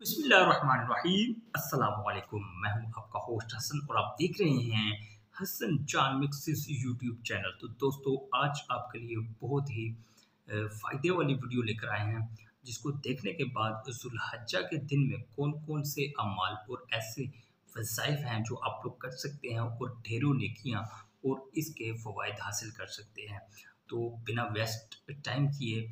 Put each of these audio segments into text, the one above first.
बिस्मिल्लाहिर्रहमानिर्रहीम। अस्सलाम वालेकुम। मैं हूं आपका होस्ट हसन और आप देख रहे हैं हसन जान मिक्सिस यूट्यूब चैनल। तो दोस्तों, आज आपके लिए बहुत ही फ़ायदे वाली वीडियो लेकर आए हैं, जिसको देखने के बाद ज़ुल्हज्जा के दिन में कौन-कौन से अमाल और ऐसे वज़ाइफ हैं जो आप लोग कर सकते हैं और ढेरों नेकियां और इसके फ़वाइद हासिल कर सकते हैं। तो बिना वेस्ट टाइम किए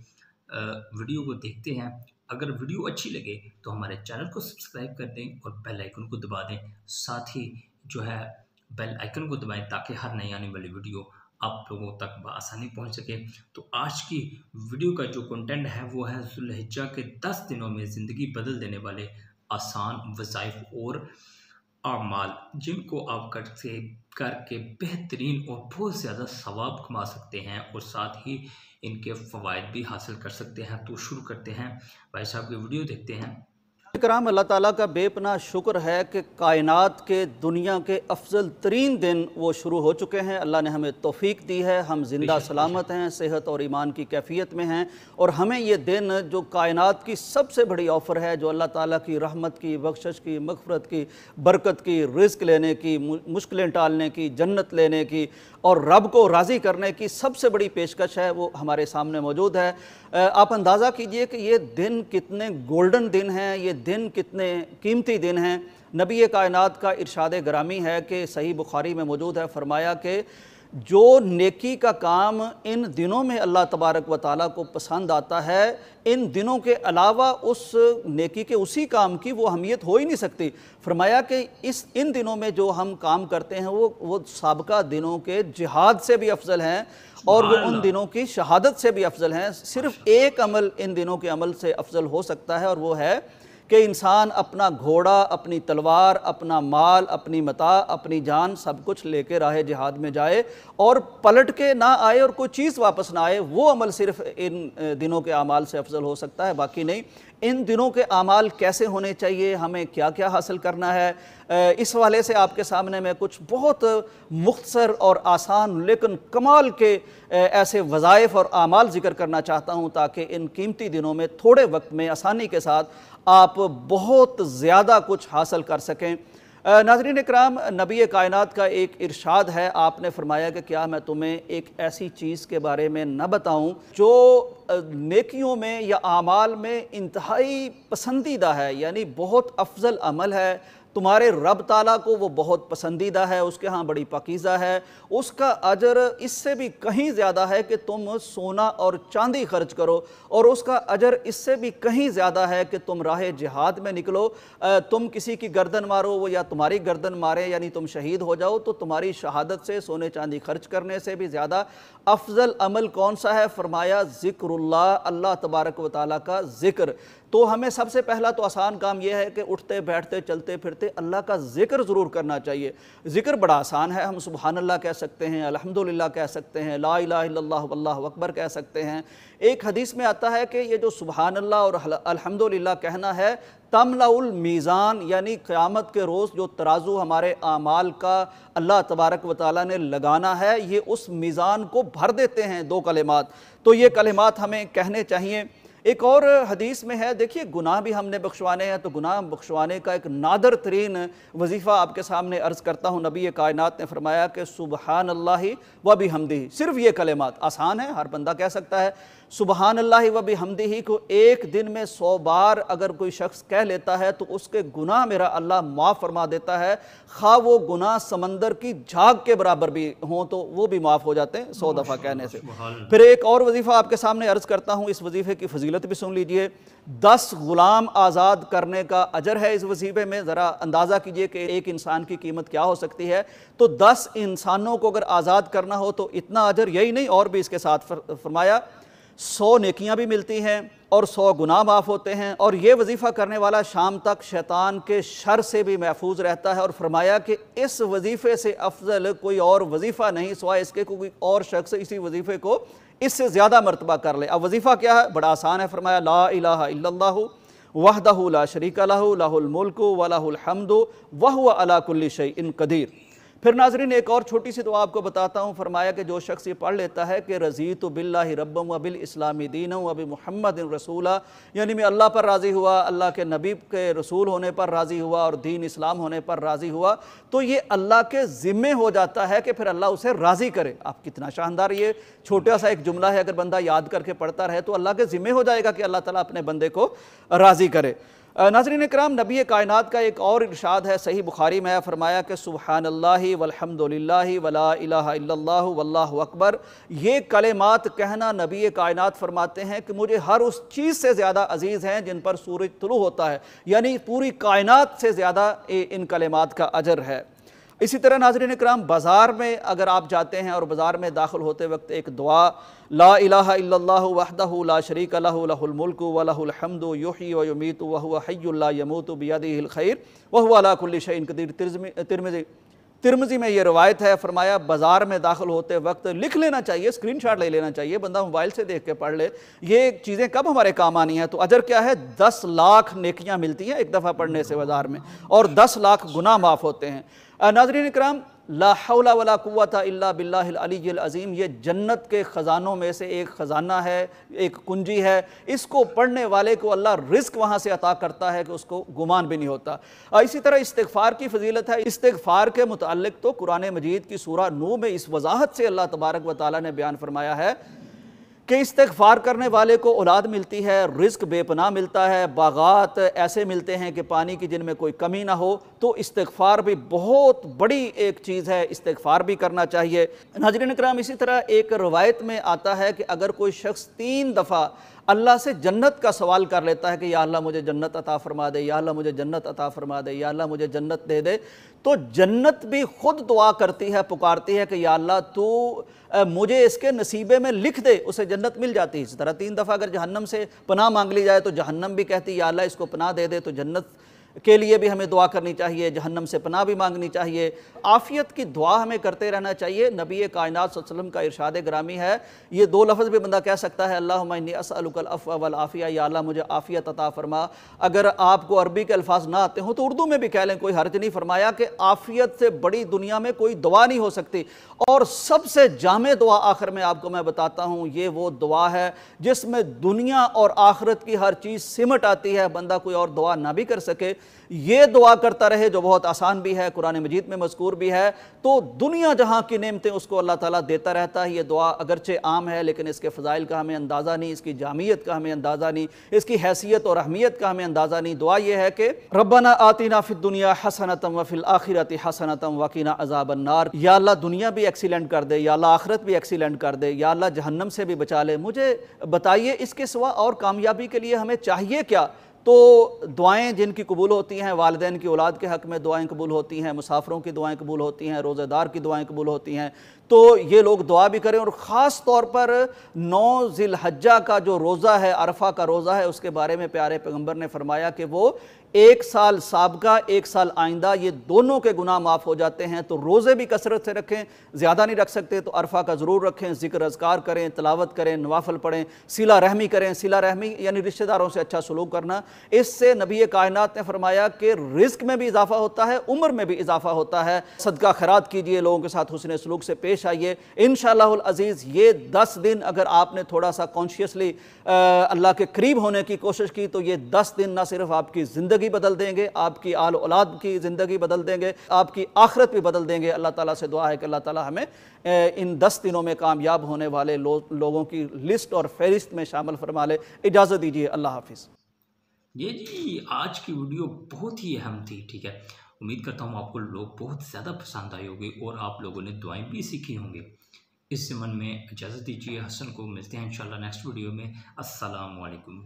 वीडियो को देखते हैं। अगर वीडियो अच्छी लगे तो हमारे चैनल को सब्सक्राइब कर दें और बेल आइकन को दबा दें। साथ ही जो है बेल आइकन को दबाएं ताकि हर नई आने वाली वीडियो आप लोगों तक बआसानी पहुंच सके। तो आज की वीडियो का जो कंटेंट है वो है ज़ुल्हिज्जा के 10 दिनों में ज़िंदगी बदल देने वाले आसान वज़ाइफ और अमाल, जिनको आप करके बेहतरीन और बहुत ज़्यादा सवाब कमा सकते हैं और साथ ही इनके फ़वाइद भी हासिल कर सकते हैं। तो शुरू करते हैं। भाई साहब की वीडियो देखते हैं। कराम, अल्लाह ताला का बेपनाह शुक्र है कि कायनात के दुनिया के अफजल तरीन दिन वो शुरू हो चुके हैं। अल्लाह ने हमें तौफीक दी है, हम जिंदा सलामत हैं, सेहत और ईमान की कैफियत में हैं। और हमें ये दिन जो कायनात की सबसे बड़ी ऑफ़र है, जो अल्लाह ताला की रहमत की, बख्शिश की, मग़फ़िरत की, बरकत की, रिज़्क़ लेने की, मुश्किलें टालने की, जन्नत लेने की और रब को राज़ी करने की सबसे बड़ी पेशकश है, वो हमारे सामने मौजूद है। आप अंदाज़ा कीजिए कि ये दिन कितने गोल्डन दिन हैं, ये दिन कितने कीमती दिन हैं। नबी कायनात का इरशाद गिरामी है कि सही बुखारी में मौजूद है, फरमाया कि जो नेकी का काम इन दिनों में अल्लाह तबारक व ताला को पसंद आता है, इन दिनों के अलावा उस नेकी के उसी काम की वो अहमियत हो ही नहीं सकती। फरमाया कि इन दिनों में जो हम काम करते हैं वो साबका दिनों के जिहाद से भी अफजल हैं और वो उन दिनों की शहादत से भी अफजल हैं। सिर्फ़ एक अमल इन दिनों के अमल से अफजल हो सकता है और वो है कि इंसान अपना घोड़ा, अपनी तलवार, अपना माल, अपनी मता, अपनी जान सब कुछ लेके राह जिहाद में जाए और पलट के ना आए और कोई चीज़ वापस ना आए। वो अमल सिर्फ़ इन दिनों के अमाल से अफजल हो सकता है, बाकी नहीं। इन दिनों के अमाल कैसे होने चाहिए, हमें क्या क्या हासिल करना है, इस हवाले से आपके सामने मैं कुछ बहुत मुख्तसर और आसान लेकिन कमाल के ऐसे वज़ाइफ और अमाल ज़िक्र करना चाहता हूँ, ताकि इन कीमती दिनों में थोड़े वक्त में आसानी के साथ आप बहुत ज़्यादा कुछ हासिल कर सकें। नाज़रीन इकराम, नबी कायनात का एक इरशाद है, आपने फरमाया कि क्या मैं तुम्हें एक ऐसी चीज़ के बारे में न बताऊं जो नेकियों में या आमाल में इंतहाई पसंदीदा है, यानी बहुत अफजल अमल है, तुम्हारे रब ताला को वो बहुत पसंदीदा है, उसके यहाँ बड़ी पाकीज़ा है, उसका अजर इससे भी कहीं ज़्यादा है कि तुम सोना और चांदी खर्च करो, और उसका अजर इससे भी कहीं ज़्यादा है कि तुम राह जिहाद में निकलो, तुम किसी की गर्दन मारो वो या तुम्हारी गर्दन मारे, यानी तुम शहीद हो जाओ। तो तुम्हारी शहादत से सोने चांदी खर्च करने से भी ज़्यादा अफजल अमल कौन सा है? फरमाया ज़िक्रुल्लाह, अल्लाह तबारक व तआला का ज़िक्र। तो हमें सबसे पहला तो आसान काम यह है कि उठते बैठते चलते फिरते अल्लाह का ज़िक्र ज़रूर करना चाहिए। ज़िक्र बड़ा आसान है, हम सुबहान अल्लाह कह सकते हैं, अल्हम्दुलिल्लाह कह सकते हैं, ला इलाहा इल्लल्लाह वल्लाहु अकबर कह सकते हैं। एक हदीस में आता है कि ये जो सुबहान अल्लाह और अल्हम्दुलिल्लाह कहना है, तमलाउल मीज़ान, यानी क़यामत के रोज़ जो तराजू हमारे आमाल का अल्लाह तबारक व तआला ने लगाना है, ये उस मीज़ान को भर देते हैं दो कलिमात। तो ये कलिमात हमें कहने चाहिए। एक और हदीस में है, देखिए गुनाह भी हमने बख्शवाने हैं, तो गुनाह बख्शवाने का एक नादर तरीन वजीफ़ा आपके सामने अर्ज़ करता हूँ। नबी कायनात ने फरमाया कि सुबहान अल्लाहि व बिहम्दिही, सिर्फ ये कलिमात आसान है, हर बंदा कह सकता है। सुबहान अल्लाहि व बिहम्दिही को एक दिन में 100 बार अगर कोई शख्स कह लेता है तो उसके गुनाह मेरा अल्लाह माफ़ फरमा देता है, खा वो गुनाह समंदर की झाग के बराबर भी हों तो वो भी माफ़ हो जाते हैं 100 दफ़ा कहने से। फिर एक और वजीफ़ा आपके सामने अर्ज़ करता हूँ, इस वजीफ़े की फजीलत भी सुन लीजिए। 10 गुलाम आज़ाद करने का अजर है इस वजीफ़े में। ज़रा अंदाज़ा कीजिए कि एक इंसान की कीमत क्या हो सकती है। तो 10 इंसानों को अगर आज़ाद करना हो तो इतना अजर, यही नहीं और भी इसके साथ फरमाया 100 नेकियां भी मिलती हैं और 100 गुनाह माफ़ होते हैं, और ये वजीफ़ा करने वाला शाम तक शैतान के शर से भी महफूज रहता है। और फरमाया कि इस वजीफ़े से अफजल कोई और वजीफ़ा नहीं, सिवाय इसके कोई और शख्स इसी वजीफ़े को इससे ज़्यादा मरतबा कर ले। अब वजीफ़ा क्या है? बड़ा आसान है। फरमाया ला इलाहा इल्लल्लाहु वहदहु ला शरीका लहु लहुल मुल्कु व लहुल हम्दु व हुवा अला कुल्लि शैइन कदीर। फिर नाज़रीन एक और छोटी सी दुआ आपको बताता हूँ। फरमाया कि जो शख्स ये पढ़ लेता है कि रज़ीतु बिल्लाहि रब्बन व बिल इस्लामी दीनन व बि मुहम्मदिन रसूला, यानी मैं अल्लाह पर राज़ी हुआ, अल्लाह के नबी के रसूल होने पर राज़ी हुआ और दीन इस्लाम होने पर राज़ी हुआ, तो ये अल्लाह के ज़िम्मे हो जाता है कि फिर अल्लाह उसे राज़ी करे। आप कितना शानदार ये छोटा सा एक जुमला है, अगर बंदा याद करके पढ़ता रहे तो अल्लाह के ज़िम्मे हो जाएगा कि अल्लाह ताला अपने बंदे को राज़ी करे। नाज़रीन इकराम, नबी कायनात का एक और इरशाद है सही बुखारी में, फरमाया कि सुब्हानल्लाहि वल्हम्दुलिल्लाहि वला इलाहा इल्लल्लाहु वल्लाहु अकबर। ये कलेमात कहना नबी कायनात फरमाते हैं कि मुझे हर उस चीज़ से ज़्यादा अजीज़ हैं जिन पर सूरज तुलू होता है, यानी पूरी कायनात से ज़्यादा इन कलेमात का अजर है। इसी तरह नाज़रीन इकराम, बाज़ार में अगर आप जाते हैं और बाज़ार में दाखिल होते वक्त एक दुआ, ला इलाहा इल्लल्लाहु वहदहु ला शरीका लहु लहुल मुल्कु व लहुल हम्दु युहयी व युमीतु व हुवा हय्युन ला यमूतु बियदिहिल खैर व हुवा अला कुल्लि शैइन क़दीर। तिरमिज़ी में ये रवायत है। फरमाया बाज़ार में दाखिल होते वक्त लिख लेना चाहिए, स्क्रीनशॉट ले लेना चाहिए, बंदा मोबाइल से देख के पढ़ ले, ये चीज़ें कब हमारे काम आनी है। तो अजर क्या है, 10 लाख नेकियां मिलती हैं एक दफ़ा पढ़ने से बाज़ार में, और 10 लाख गुनाह माफ़ होते हैं। नाज़रीन इकराम, ला हौला वला कुव्वता इल्ला बिल्लाहिल अलीय्यिल अज़ीम, ये जन्नत के ख़जानों में से एक ख़जाना है, एक कुंजी है। इसको पढ़ने वाले को अल्लाह रिज़्क़ वहाँ से अता करता है कि उसको गुमान भी नहीं होता। इसी तरह इस्तिग़फ़ार की फ़जीलत है। इस्तिग़फ़ार के मुताल्लिक़ तो कुरान मजीद की सूरा नूह में इस वज़ाहत से अल्लाह तबारक व तआला ने बयान फरमाया है कि इस्तिग़फ़ार करने वाले को औलाद मिलती है, रिज़्क़ बेपनाह मिलता है, बागात ऐसे मिलते हैं कि पानी की जिनमें कोई कमी ना हो। तो इस्तिग़फ़ार भी बहुत बड़ी एक चीज़ है, इस्तिग़फ़ार भी करना चाहिए। नाज़रीन इकराम, इसी तरह एक रवायत में आता है कि अगर कोई शख्स 3 दफ़ा अल्लाह से जन्नत का सवाल कर लेता है कि या अल्लाह मुझे जन्नत अता फरमा दे, या अल्लाह मुझे जन्नत अता फरमा दे, या अल्लाह मुझे जन्नत दे दे, तो जन्नत भी खुद दुआ करती है, पुकारती है कि या अल्लाह तू मुझे इसके नसीबे में लिख दे, उसे जन्नत मिल जाती है। इस तरह 3 दफ़ा अगर जहन्नम से पनाह मांग ली जाए तो जहन्नम भी कहती है या अल्लाह इसको पनाह दे दे। तो जन्नत के लिए भी हमें दुआ करनी चाहिए, जहन्नम से पनाह भी मांगनी चाहिए, आफ़ियत की दुआ हमें करते रहना चाहिए। नबी कायनात सल्लल्लाहु अलैहि वसल्लम का इरशाद ग्रामी है, ये 2 लफ्ज़ भी बंदा कह सकता है, अल्लाहुम्मा इन्नी अस्अलुकल अफ़्व वल आफ़िया, या अल्लाह मुझे आफ़ियत अता फरमा। अगर आपको अरबी के अल्फाज ना आते हों तो उर्दू में भी कह लें, कोई हर्ज नहीं। फरमाया कि आफ़ियत से बड़ी दुनिया में कोई दुआ नहीं हो सकती। और सबसे जामे दुआ आखिर में आपको मैं बताता हूँ, ये वो दुआ है जिसमें दुनिया और आखिरत की हर चीज़ सिमट आती है, बंदा कोई और दुआ ना भी कर सके, ये दुआ करता रहे जो बहुत आसान भी है, कुरान मजीद में मज़कूर भी है। तो दुनिया जहाँ की नेमतें उसको अल्लाह ताला देता रहता है। ये दुआ अगरचे आम है लेकिन इसके फ़ज़ाइल का हमें अंदाज़ा नहीं, इसकी जामियत का हमें अंदाज़ा नहीं, इसकी हैसियत और अहमियत का हमें अंदाज़ा नहीं। दुआ ये है कि रब्बना आतिना फ़िद दुनिया हसनतम व फ़िल आखिरति हसनतम व क़िना अज़ाबन नार, या अल्लाह दुनिया भी एक्सीलेंट कर दे, या अल्लाह आखिरत भी एक्सीलेंट कर दे, या अल्लाह जहन्नम से भी बचा ले। मुझे बताइए इसके सिवा और कामयाबी के लिए हमें चाहिए क्या। तो दुआएं जिनकी कबूल होती हैं, वालिदैन की औलाद के हक़ में दुआएं कबूल होती हैं, मुसाफिरों की दुआएं कबूल होती हैं, रोज़ेदार की दुआएं कबूल होती हैं। तो ये लोग दुआ भी करें। और ख़ास तौर पर 9 ज़िलहज्जा का जो रोज़ा है, अरफा का रोज़ा है, उसके बारे में प्यारे पैगम्बर ने फरमाया कि वो 1 साल साबका 1 साल आइंदा, ये दोनों के गुनाह माफ़ हो जाते हैं। तो रोज़े भी कसरत से रखें, ज़्यादा नहीं रख सकते तो अरफा का ज़रूर रखें, ज़िक्र अज़कार करें, तिलावत करें, नवाफिल पढ़ें, सिला रहमी करें। सिला रहमी यानी रिश्तेदारों से अच्छा सलूक करना। इससे नबी कायनात ने फरमाया कि रिज़्क़ में भी इजाफ़ा होता है, उम्र में भी इजाफ़ा होता है। सदका खैरात कीजिए, लोगों के साथ हुस्न सलूक से पेश आइए। इंशाअल्लाहुल अज़ीज़ ये 10 दिन अगर आपने थोड़ा सा कॉन्शियसली अल्लाह के करीब होने की कोशिश की तो ये 10 दिन ना सिर्फ आपकी ज़िंदगी बदल देंगे, आपकी आल औलाद की ज़िंदगी बदल देंगे, आपकी आखिरत भी बदल देंगे। अल्लाह ताला से दुआ है कि अल्लाह ताला हमें इन 10 दिनों में कामयाब होने वाले लोगों की लिस्ट और फहरिस्त में शामिल फरमा ले। इजाज़त दीजिए, अल्लाह हाफिज़। ये जी आज की वीडियो बहुत ही अहम थी, ठीक है। उम्मीद करता हूँ आपको लोग बहुत ज़्यादा पसंद आई होगी और आप लोगों ने दुआएं भी सीखी होंगी। इस ज़मन में इजाज़त दीजिए, हसन को मिलते हैं इंशाल्लाह नेक्स्ट वीडियो में। अस्सलामु अलैकुम।